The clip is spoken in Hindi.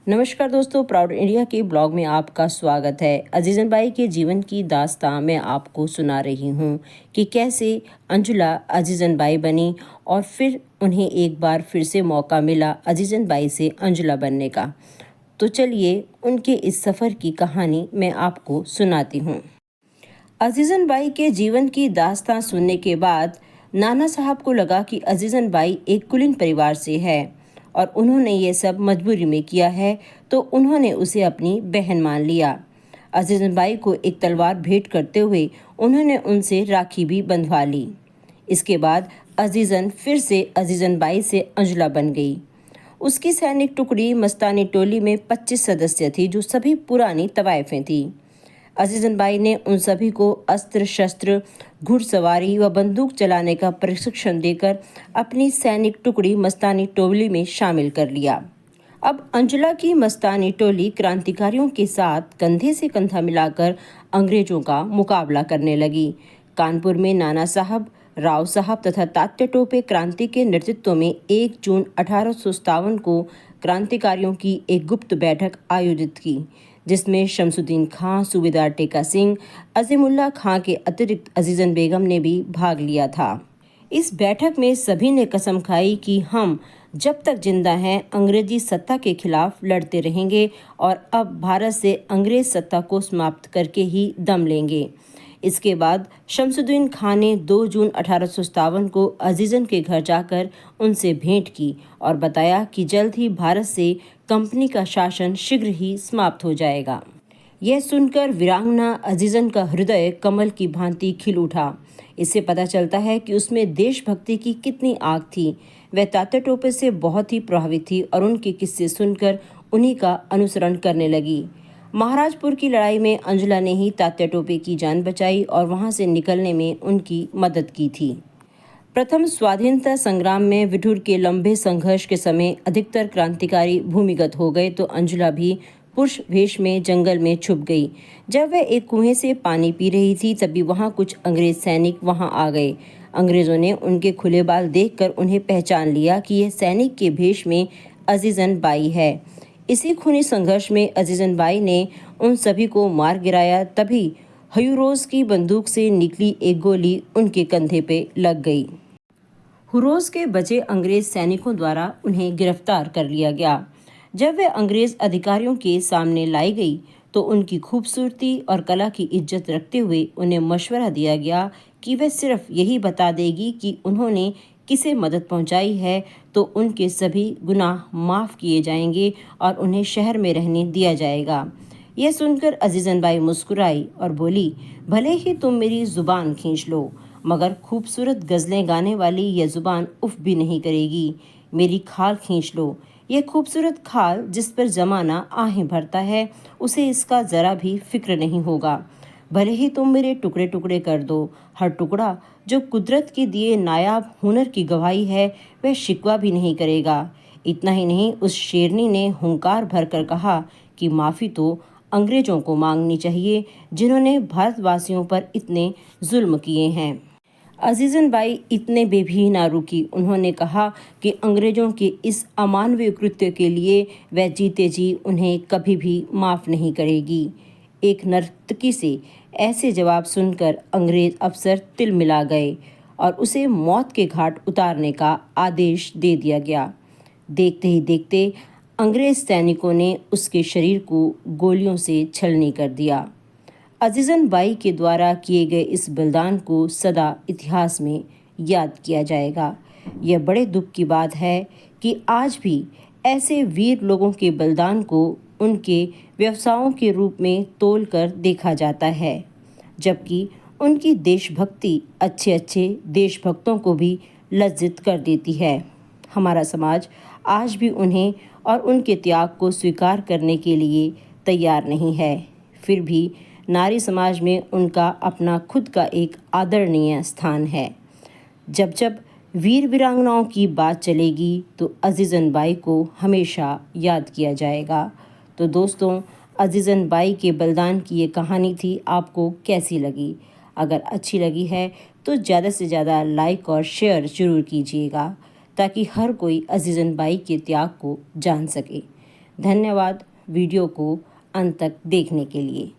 नमस्कार दोस्तों, प्राउड इंडिया के ब्लॉग में आपका स्वागत है। अजीजन बाई के जीवन की दास्तां मैं आपको सुना रही हूँ कि कैसे अंजुला अजीजन बाई बनी और फिर उन्हें एक बार फिर से मौका मिला अजीजन बाई से अंजुला बनने का। तो चलिए उनके इस सफ़र की कहानी मैं आपको सुनाती हूँ। अजीजन बाई के जीवन की दास्तां सुनने के बाद नाना साहब को लगा कि अजीजन बाई एक कुलीन परिवार से है और उन्होंने ये सब मजबूरी में किया है, तो उन्होंने उसे अपनी बहन मान लिया। अजीजन बाई को एक तलवार भेंट करते हुए उन्होंने उनसे राखी भी बंधवा ली। इसके बाद अजीजन फिर से अजीजन बाई से अंजुला बन गई। उसकी सैनिक टुकड़ी मस्तानी टोली में 25 सदस्य थी, जो सभी पुरानी तवायफें थी। अजीजन बाई ने उन सभी को अस्त्र शस्त्र, घुड़सवारी व बंदूक चलाने का प्रशिक्षण देकर अपनी सैनिक टुकड़ी मस्तानी टोली में शामिल कर लिया। अब अंजुला की मस्तानी टोली क्रांतिकारियों के साथ कंधे से कंधा मिलाकर अंग्रेजों का मुकाबला करने लगी। कानपुर में नाना साहब, राव साहब तथा तात्या टोपे क्रांति के नेतृत्व में 1 जून 1857 को क्रांतिकारियों की एक गुप्त बैठक आयोजित की, जिसमें शमसुद्दीन खां, सूबेदार टेका सिंह, अजीमुल्ला खां के अतिरिक्त अजीजन बेगम ने भी भाग लिया था। इस बैठक में सभी ने कसम खाई कि हम जब तक जिंदा हैं अंग्रेजी सत्ता के खिलाफ लड़ते रहेंगे और अब भारत से अंग्रेज सत्ता को समाप्त करके ही दम लेंगे। इसके बाद शमसुद्दीन खान ने 2 जून 1857 को अजीजन के घर जाकर उनसे भेंट की और बताया कि जल्द ही भारत से कंपनी का शासन शीघ्र ही समाप्त हो जाएगा। यह सुनकर वीरांगना अजीजन का हृदय कमल की भांति खिल उठा। इससे पता चलता है कि उसमें देशभक्ति की कितनी आग थी। वह तात्या टोपे से बहुत ही प्रभावित थी और उनके किस्से सुनकर उन्हीं का अनुसरण करने लगी। महाराजपुर की लड़ाई में अंजुला ने ही तात्या टोपे की जान बचाई और वहां से निकलने में उनकी मदद की थी। प्रथम स्वाधीनता संग्राम में विठुर के लंबे संघर्ष के समय अधिकतर क्रांतिकारी भूमिगत हो गए, तो अंजुला भी पुरुष वेश में जंगल में छुप गई। जब वह एक कुएं से पानी पी रही थी, तभी वहां कुछ अंग्रेज सैनिक वहां आ गए। अंग्रेजों ने उनके खुले बाल देखकर उन्हें पहचान लिया कि यह सैनिक के भेष में अजीजन बाई है। इसी खूनी संघर्ष में अजीजन बाई ने उन सभी को मार गिराया। तभी हयूरोज की बंदूक से निकली एक गोली उनके कंधे पे लग गई। हुरोज के बचे अंग्रेज सैनिकों द्वारा उन्हें गिरफ्तार कर लिया गया। जब वह अंग्रेज अधिकारियों के सामने लाई गई, तो उनकी खूबसूरती और कला की इज्जत रखते हुए उन्हें मशवरा दिया गया कि वह सिर्फ यही बता देगी कि उन्होंने किसे मदद पहुंचाई है, तो उनके सभी गुनाह माफ़ किए जाएंगे और उन्हें शहर में रहने दिया जाएगा। यह सुनकर अजीजन बाई मुस्कुराई और बोली, भले ही तुम मेरी जुबान खींच लो, मगर खूबसूरत गज़लें गाने वाली यह जुबान उफ भी नहीं करेगी। मेरी खाल खींच लो। यह खूबसूरत खाल जिस पर ज़माना आहें भरता है, उसे इसका ज़रा भी फिक्र नहीं होगा। भले ही तुम मेरे टुकड़े टुकड़े कर दो, हर टुकड़ा जो कुदरत के दिए नायाब हुनर की गवाही है, वह शिकवा भी नहीं करेगा। इतना ही नहीं, उस शेरनी ने हुंकार भरकर कहा कि माफ़ी तो अंग्रेजों को मांगनी चाहिए, जिन्होंने भारतवासियों पर इतने जुल्म किए हैं। अजीजन बाई इतने भी ना रुकी। उन्होंने कहा कि अंग्रेजों के इस अमानवीय कृत्य के लिए वह जीते जी उन्हें कभी भी माफ़ नहीं करेगी। एक नर्तकी से ऐसे जवाब सुनकर अंग्रेज अफसर तिलमिला गए और उसे मौत के घाट उतारने का आदेश दे दिया गया। देखते ही देखते अंग्रेज सैनिकों ने उसके शरीर को गोलियों से छलनी कर दिया। अजीजन बाई के द्वारा किए गए इस बलिदान को सदा इतिहास में याद किया जाएगा। यह बड़े दुख की बात है कि आज भी ऐसे वीर लोगों के बलिदान को उनके व्यवसायों के रूप में तोलकर देखा जाता है, जबकि उनकी देशभक्ति अच्छे अच्छे देशभक्तों को भी लज्जित कर देती है। हमारा समाज आज भी उन्हें और उनके त्याग को स्वीकार करने के लिए तैयार नहीं है। फिर भी नारी समाज में उनका अपना खुद का एक आदरणीय स्थान है। जब जब वीर वीरांगनाओं की बात चलेगी, तो अजीजन बाई को हमेशा याद किया जाएगा। तो दोस्तों, अजीजन बाई के बलिदान की ये कहानी थी। आपको कैसी लगी? अगर अच्छी लगी है तो ज़्यादा से ज़्यादा लाइक और शेयर ज़रूर कीजिएगा, ताकि हर कोई अजीजन बाई के त्याग को जान सके। धन्यवाद वीडियो को अंत तक देखने के लिए।